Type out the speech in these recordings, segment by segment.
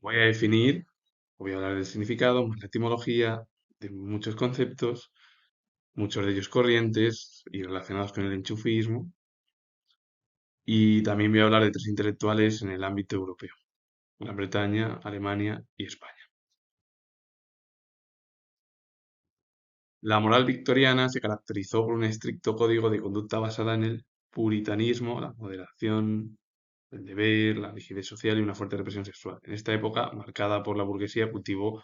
Voy a definir, voy a hablar del significado, más la etimología, de muchos conceptos, muchos de ellos corrientes y relacionados con el enchufismo, y también voy a hablar de tres intelectuales en el ámbito europeo: Gran Bretaña, Alemania y España. La moral victoriana se caracterizó por un estricto código de conducta basada en el puritanismo, la moderación, el deber, la rigidez social y una fuerte represión sexual. En esta época, marcada por la burguesía, cultivó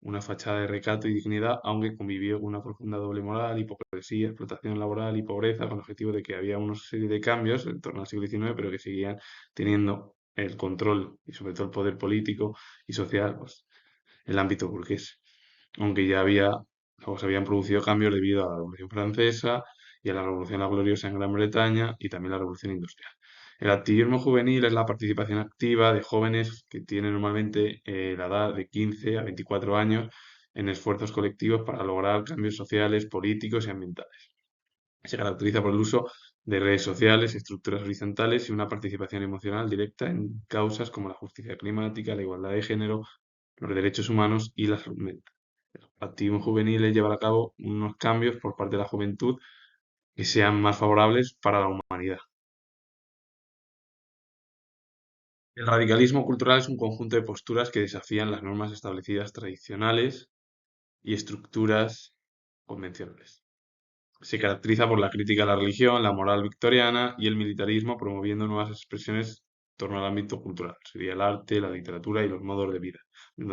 una fachada de recato y dignidad, aunque convivió con una profunda doble moral, hipocresía, explotación laboral y pobreza, con el objetivo de que había una serie de cambios en torno al siglo XIX, pero que seguían teniendo el control y sobre todo el poder político y social, pues, en el ámbito burgués. Aunque ya había, o se habían producido cambios debido a la Revolución Francesa y a la Revolución La Gloriosa en Gran Bretaña y también la Revolución Industrial. El activismo juvenil es la participación activa de jóvenes que tienen normalmente la edad de 15 a 24 años en esfuerzos colectivos para lograr cambios sociales, políticos y ambientales. Se caracteriza por el uso de redes sociales, estructuras horizontales y una participación emocional directa en causas como la justicia climática, la igualdad de género, los derechos humanos y la salud mental. El activismo juvenil es llevar a cabo unos cambios por parte de la juventud que sean más favorables para la humanidad. El radicalismo cultural es un conjunto de posturas que desafían las normas establecidas tradicionales y estructuras convencionales. Se caracteriza por la crítica a la religión, la moral victoriana y el militarismo, promoviendo nuevas expresiones en torno al ámbito cultural. Sería el arte, la literatura y los modos de vida,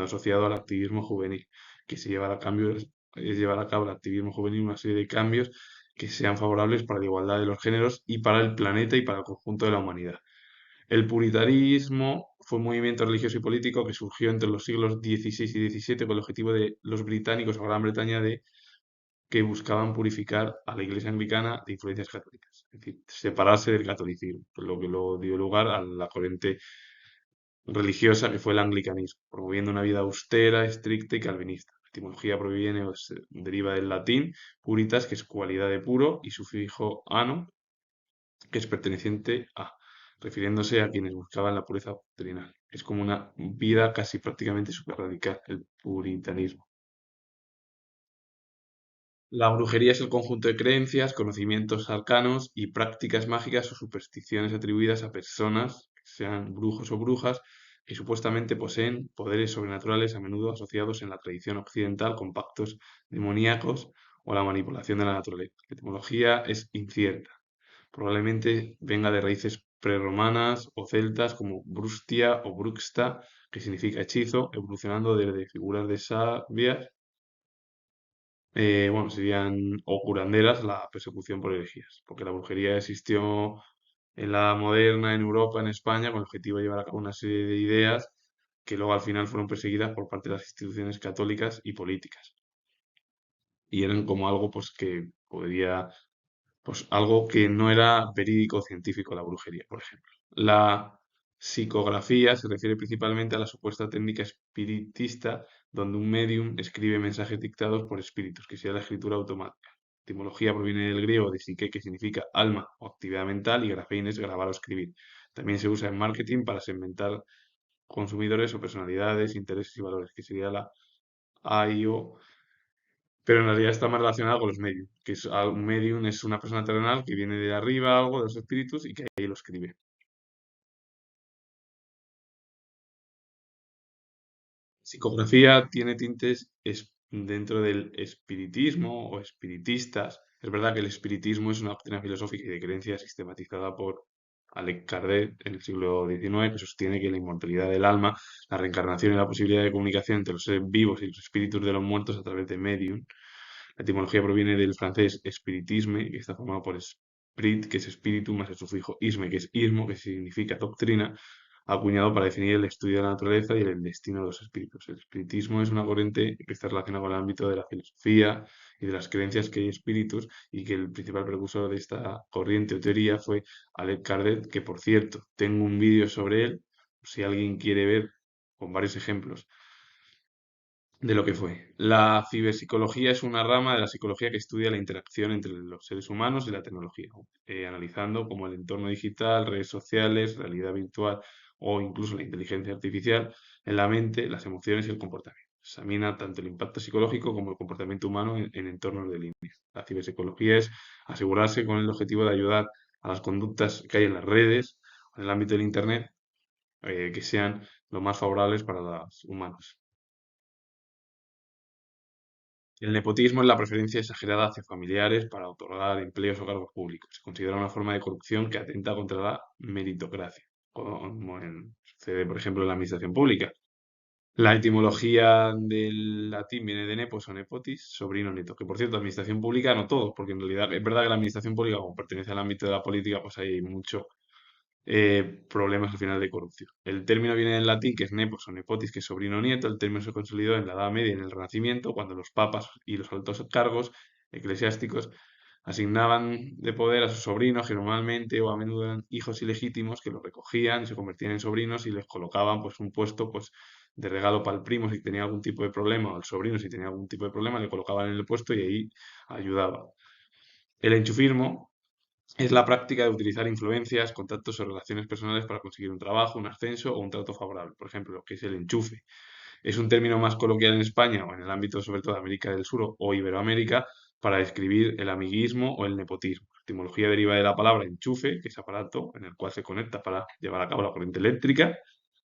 asociado al activismo juvenil, que se lleva a cambio, es llevar a cabo el activismo juvenil una serie de cambios que sean favorables para la igualdad de los géneros y para el planeta y para el conjunto de la humanidad. El puritanismo fue un movimiento religioso y político que surgió entre los siglos XVI y XVII con el objetivo de los británicos o Gran Bretaña de que buscaban purificar a la Iglesia anglicana de influencias católicas, es decir, separarse del catolicismo, lo que lo dio lugar a la corriente religiosa que fue el anglicanismo, promoviendo una vida austera, estricta y calvinista. La etimología proviene o se deriva del latín puritas, que es cualidad de puro, y sufijo ano, que es perteneciente a, refiriéndose a quienes buscaban la pureza doctrinal. Es como una vida casi prácticamente súper radical, el puritanismo. La brujería es el conjunto de creencias, conocimientos arcanos y prácticas mágicas o supersticiones atribuidas a personas, sean brujos o brujas, que supuestamente poseen poderes sobrenaturales, a menudo asociados en la tradición occidental con pactos demoníacos o la manipulación de la naturaleza. La etimología es incierta. Probablemente venga de raíces prerromanas o celtas como brustia o bruxta, que significa hechizo, evolucionando desde figuras de sabias, bueno, serían o curanderas, la persecución por herejías, porque la brujería existió en la Edad Moderna, en Europa, en España, con el objetivo de llevar a cabo una serie de ideas que luego al final fueron perseguidas por parte de las instituciones católicas y políticas. Y eran como algo pues que podría, pues algo que no era verídico o científico, la brujería, por ejemplo. La psicografía se refiere principalmente a la supuesta técnica espiritista, donde un medium escribe mensajes dictados por espíritus, que sea la escritura automática. La etimología proviene del griego de psique, que significa alma o actividad mental, y grafein es grabar o escribir. También se usa en marketing para segmentar consumidores o personalidades, intereses y valores, que sería la AIO, pero en realidad está más relacionada con los medium, que es un medium es una persona terrenal que viene de arriba, algo de los espíritus, y que ahí lo escribe. Psicografía tiene tintes dentro del espiritismo o espiritistas. Es verdad que el espiritismo es una doctrina filosófica y de creencia sistematizada por Alec Kardec en el siglo XIX, que sostiene que la inmortalidad del alma, la reencarnación y la posibilidad de comunicación entre los seres vivos y los espíritus de los muertos a través de medium. La etimología proviene del francés spiritisme, que está formado por spirit, que es espíritu, más el sufijo isme, que es ismo, que significa doctrina, acuñado para definir el estudio de la naturaleza y el destino de los espíritus. El espiritismo es una corriente que está relacionada con el ámbito de la filosofía y de las creencias que hay espíritus, y que el principal precursor de esta corriente o teoría fue Alec Kardec, que por cierto, tengo un vídeo sobre él, si alguien quiere ver, con varios ejemplos de lo que fue. La ciberpsicología es una rama de la psicología que estudia la interacción entre los seres humanos y la tecnología, analizando cómo el entorno digital, redes sociales, realidad virtual o incluso la inteligencia artificial en la mente, las emociones y el comportamiento. Examina tanto el impacto psicológico como el comportamiento humano en entornos de línea. La ciberpsicología es asegurarse con el objetivo de ayudar a las conductas que hay en las redes, en el ámbito del Internet, que sean lo más favorables para los humanos. El nepotismo es la preferencia exagerada hacia familiares para otorgar empleos o cargos públicos. Se considera una forma de corrupción que atenta contra la meritocracia, como sucede, por ejemplo, en la administración pública. La etimología del latín viene de nepos o nepotis, sobrino nieto, que por cierto, administración pública no todos, porque en realidad es verdad que la administración pública, como pertenece al ámbito de la política, pues hay mucho problemas al final de corrupción. El término viene del latín, que es nepos o nepotis, que es sobrino nieto. El término se consolidó en la Edad Media y en el Renacimiento, cuando los papas y los altos cargos eclesiásticos asignaban de poder a sus sobrinos, que normalmente o a menudo eran hijos ilegítimos, que los recogían y se convertían en sobrinos y les colocaban pues un puesto pues de regalo para el primo si tenía algún tipo de problema, o el sobrino si tenía algún tipo de problema, le colocaban en el puesto y ahí ayudaba. El enchufismo es la práctica de utilizar influencias, contactos o relaciones personales para conseguir un trabajo, un ascenso o un trato favorable. Por ejemplo, lo que es el enchufe. Es un término más coloquial en España o en el ámbito sobre todo de América del Sur o Iberoamérica para describir el amiguismo o el nepotismo. La etimología deriva de la palabra enchufe, que es aparato en el cual se conecta para llevar a cabo la corriente eléctrica,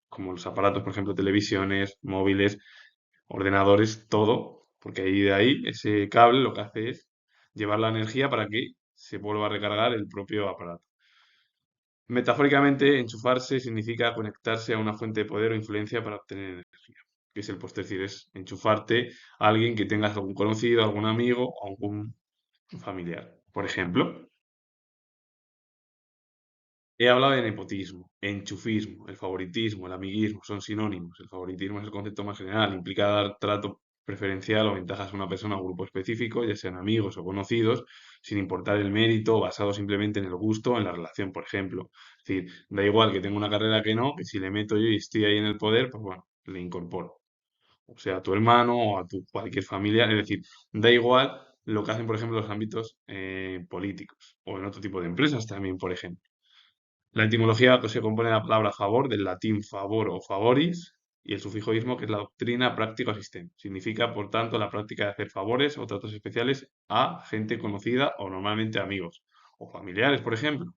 como los aparatos, por ejemplo, televisiones, móviles, ordenadores, todo, porque ahí de ahí ese cable lo que hace es llevar la energía para que se vuelva a recargar el propio aparato. Metafóricamente, enchufarse significa conectarse a una fuente de poder o influencia para obtener energía, que es es decir, es enchufarte a alguien que tengas algún conocido, algún amigo o algún familiar. Por ejemplo, he hablado de nepotismo, enchufismo, el favoritismo, el amiguismo, son sinónimos. El favoritismo es el concepto más general, implica dar trato preferencial o ventajas a una persona o grupo específico, ya sean amigos o conocidos, sin importar el mérito, basado simplemente en el gusto o en la relación, por ejemplo. Es decir, da igual que tenga una carrera que no, que si le meto yo y estoy ahí en el poder, pues bueno, le incorporo. O sea, a tu hermano o a tu cualquier familia, es decir, da igual lo que hacen, por ejemplo, los ámbitos políticos o en otro tipo de empresas también, por ejemplo. La etimología pues, se compone de la palabra favor, del latín favor o favoris, y el sufijo ismo, que es la doctrina práctica o sistema. Significa, por tanto, la práctica de hacer favores o tratos especiales a gente conocida o normalmente amigos o familiares, por ejemplo.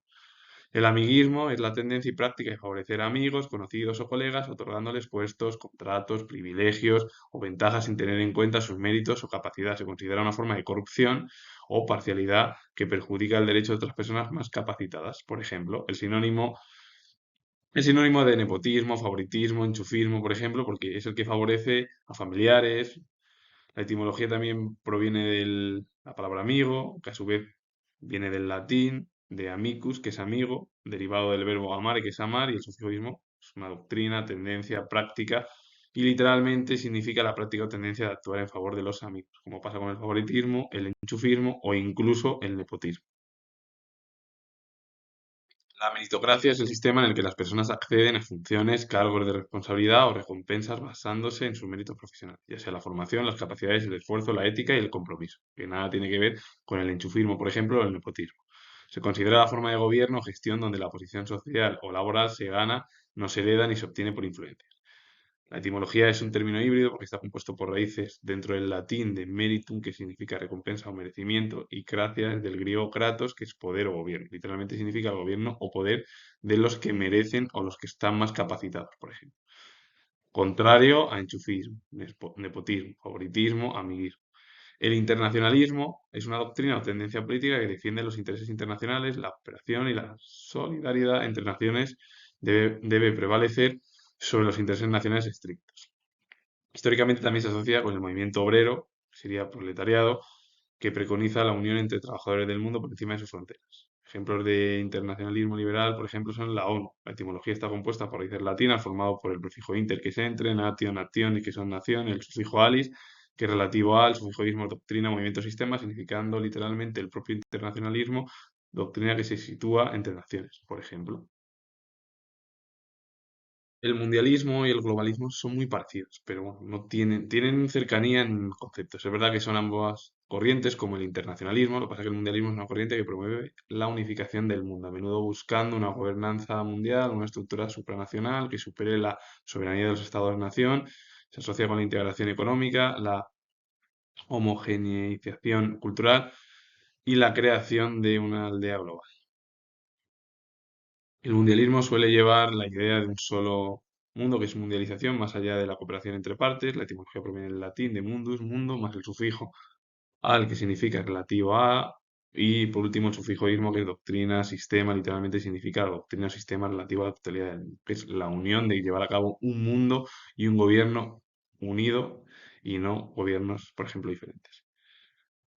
El amiguismo es la tendencia y práctica de favorecer a amigos, conocidos o colegas, otorgándoles puestos, contratos, privilegios o ventajas sin tener en cuenta sus méritos o capacidades. Se considera una forma de corrupción o parcialidad que perjudica el derecho de otras personas más capacitadas. Por ejemplo, el sinónimo de nepotismo, favoritismo, enchufismo, por ejemplo, porque es el que favorece a familiares. La etimología también proviene de la palabra amigo, que a su vez viene del latín, de amicus, que es amigo, derivado del verbo amare, que es amar, y el sufijoísmo es una doctrina, tendencia, práctica, y literalmente significa la práctica o tendencia de actuar en favor de los amigos, como pasa con el favoritismo, el enchufismo o incluso el nepotismo. La meritocracia es el sistema en el que las personas acceden a funciones, cargos de responsabilidad o recompensas basándose en sus méritos profesionales, ya sea la formación, las capacidades, el esfuerzo, la ética y el compromiso, que nada tiene que ver con el enchufismo, por ejemplo, o el nepotismo. Se considera la forma de gobierno o gestión donde la posición social o laboral se gana, no se hereda ni se obtiene por influencia. La etimología es un término híbrido porque está compuesto por raíces dentro del latín de meritum, que significa recompensa o merecimiento, y kratia del griego kratos, que es poder o gobierno. Literalmente significa gobierno o poder de los que merecen o los que están más capacitados, por ejemplo. Contrario a enchufismo, nepotismo, favoritismo, amiguismo. El internacionalismo es una doctrina o tendencia política que defiende los intereses internacionales, la cooperación y la solidaridad entre naciones debe prevalecer sobre los intereses nacionales estrictos. Históricamente también se asocia con el movimiento obrero, que sería proletariado, que preconiza la unión entre trabajadores del mundo por encima de sus fronteras. Ejemplos de internacionalismo liberal, por ejemplo, son la ONU. La etimología está compuesta por raíces latinas, formado por el prefijo inter, que es entre, natio, nación, y que son nación, el sufijo alis, que es relativo al sufijoísmo, doctrina, movimiento, sistema, significando literalmente el propio internacionalismo, doctrina que se sitúa entre naciones, por ejemplo. El mundialismo y el globalismo son muy parecidos, pero bueno, no tienen cercanía en conceptos. Es verdad que son ambas corrientes, como el internacionalismo. Lo que pasa es que el mundialismo es una corriente que promueve la unificación del mundo, a menudo buscando una gobernanza mundial, una estructura supranacional que supere la soberanía de los estados-nación. Se asocia con la integración económica, la homogeneización cultural y la creación de una aldea global. El mundialismo suele llevar la idea de un solo mundo, que es mundialización, más allá de la cooperación entre partes. La etimología proviene del latín de mundus, mundo, más el sufijo al, que significa relativo a, y por último el sufijo ismo, que es doctrina, sistema, literalmente significa la doctrina o sistema relativo a la totalidad del mundo, que es la unión de llevar a cabo un mundo y un gobierno unido y no gobiernos, por ejemplo, diferentes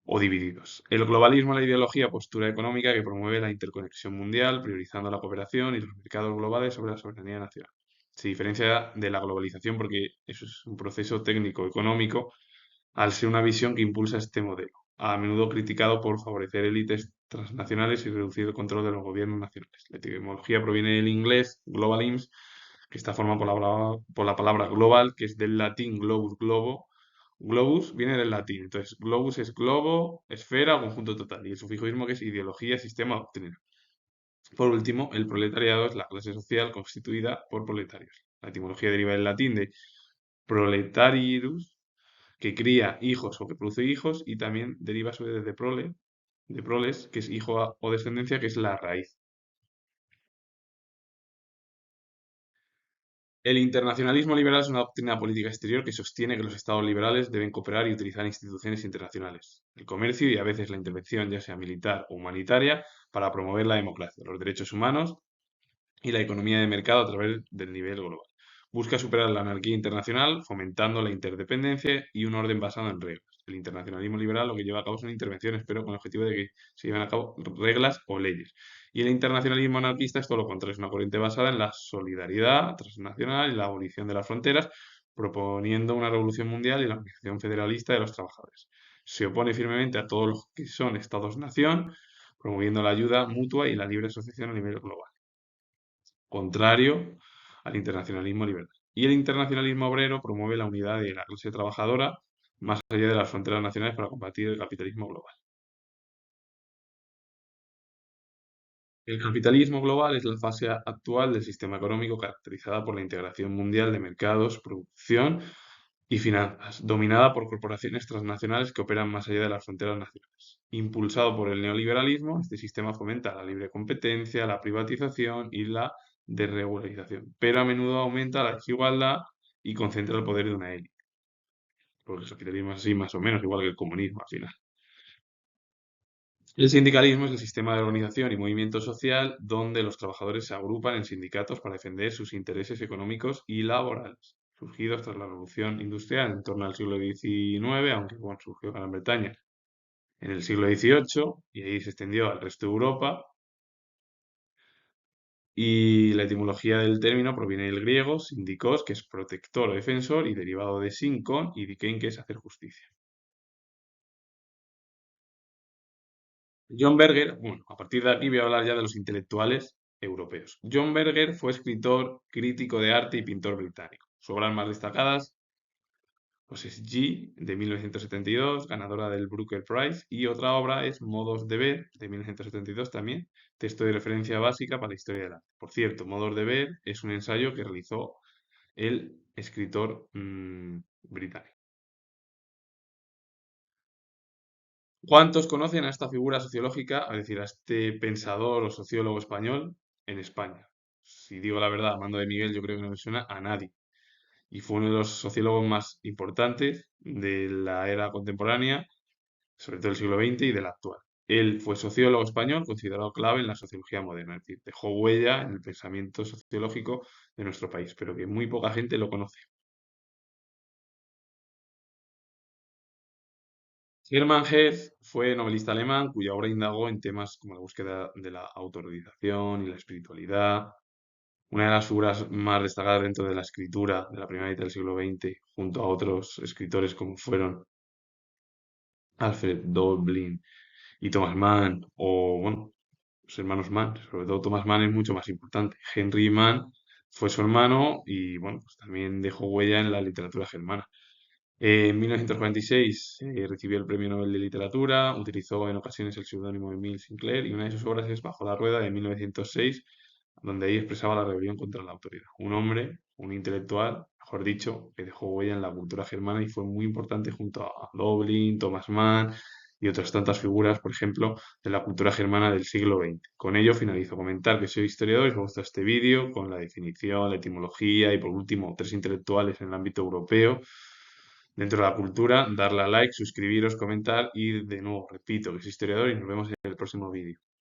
o divididos. El globalismo es la ideología postura económica que promueve la interconexión mundial, priorizando la cooperación y los mercados globales sobre la soberanía nacional. Se diferencia de la globalización porque eso es un proceso técnico económico al ser una visión que impulsa este modelo, a menudo criticado por favorecer élites transnacionales y reducir el control de los gobiernos nacionales. La etimología proviene del inglés globalism, que está formado por la palabra global, que es del latín globus, globo. Globus viene del latín, entonces globus es globo, esfera o conjunto total, y el sufijismo que es ideología, sistema, doctrina. Por último, el proletariado es la clase social constituida por proletarios. La etimología deriva del latín de proletarius, que cría hijos o que produce hijos, y también deriva a su vez de prole, de proles, que es hijo o descendencia, que es la raíz. El internacionalismo liberal es una doctrina política exterior que sostiene que los estados liberales deben cooperar y utilizar instituciones internacionales, el comercio y a veces la intervención, ya sea militar o humanitaria, para promover la democracia, los derechos humanos y la economía de mercado a través del nivel global. Busca superar la anarquía internacional, fomentando la interdependencia y un orden basado en reglas. El internacionalismo liberal lo que lleva a cabo son intervenciones, pero con el objetivo de que se lleven a cabo reglas o leyes. Y el internacionalismo anarquista es todo lo contrario, es una corriente basada en la solidaridad transnacional y la abolición de las fronteras, proponiendo una revolución mundial y la organización federalista de los trabajadores. Se opone firmemente a todos los que son estados-nación, promoviendo la ayuda mutua y la libre asociación a nivel global, contrario al internacionalismo liberal. Y el internacionalismo obrero promueve la unidad de la clase trabajadora más allá de las fronteras nacionales para combatir el capitalismo global. El capitalismo global es la fase actual del sistema económico caracterizada por la integración mundial de mercados, producción y finanzas, dominada por corporaciones transnacionales que operan más allá de las fronteras nacionales. Impulsado por el neoliberalismo, este sistema fomenta la libre competencia, la privatización y la desregularización, pero a menudo aumenta la desigualdad y concentra el poder de una élite. Porque el capitalismo es así más o menos igual que el comunismo al final. El sindicalismo es el sistema de organización y movimiento social donde los trabajadores se agrupan en sindicatos para defender sus intereses económicos y laborales, surgidos tras la Revolución Industrial en torno al siglo XIX, aunque bueno, surgió en Gran Bretaña en el siglo XVIII y ahí se extendió al resto de Europa. Y la etimología del término proviene del griego síndikos, que es protector o defensor, y derivado de sínkon y dikein, que es hacer justicia. John Berger, bueno, a partir de aquí voy a hablar ya de los intelectuales europeos. John Berger fue escritor, crítico de arte y pintor británico. Sus obras más destacadas pues es G, de 1972, ganadora del Booker Prize, y otra obra es Modos de Ver, de 1972 también, texto de referencia básica para la historia del arte. Por cierto, Modos de Ver es un ensayo que realizó el escritor británico. ¿Cuántos conocen a esta figura sociológica, es decir, a este pensador o sociólogo español en España? Si digo la verdad, Armando de Miguel, yo creo que no me suena a nadie. Y fue uno de los sociólogos más importantes de la era contemporánea, sobre todo del siglo XX y de la actual. Él fue sociólogo español, considerado clave en la sociología moderna, es decir, dejó huella en el pensamiento sociológico de nuestro país, pero que muy poca gente lo conoce. Hermann Hesse fue novelista alemán cuya obra indagó en temas como la búsqueda de la autorrealización y la espiritualidad. Una de las figuras más destacadas dentro de la escritura de la primera mitad del siglo XX, junto a otros escritores como fueron Alfred Döblin y Thomas Mann, o bueno, los hermanos Mann, sobre todo Thomas Mann es mucho más importante. Henry Mann fue su hermano y, bueno, pues también dejó huella en la literatura germana. En 1946 recibió el Premio Nobel de Literatura, utilizó en ocasiones el seudónimo de Emile Sinclair y una de sus obras es Bajo la Rueda de 1906, donde ahí expresaba la rebelión contra la autoridad. Un hombre, un intelectual, mejor dicho, que dejó huella en la cultura germana y fue muy importante junto a Döblin, Thomas Mann y otras tantas figuras, por ejemplo, de la cultura germana del siglo XX. Con ello finalizo. Comentar que soy historiador y os gusta este vídeo con la definición, la etimología y por último tres intelectuales en el ámbito europeo dentro de la cultura, darle a like, suscribiros, comentar y de nuevo repito que soy historiador y nos vemos en el próximo vídeo.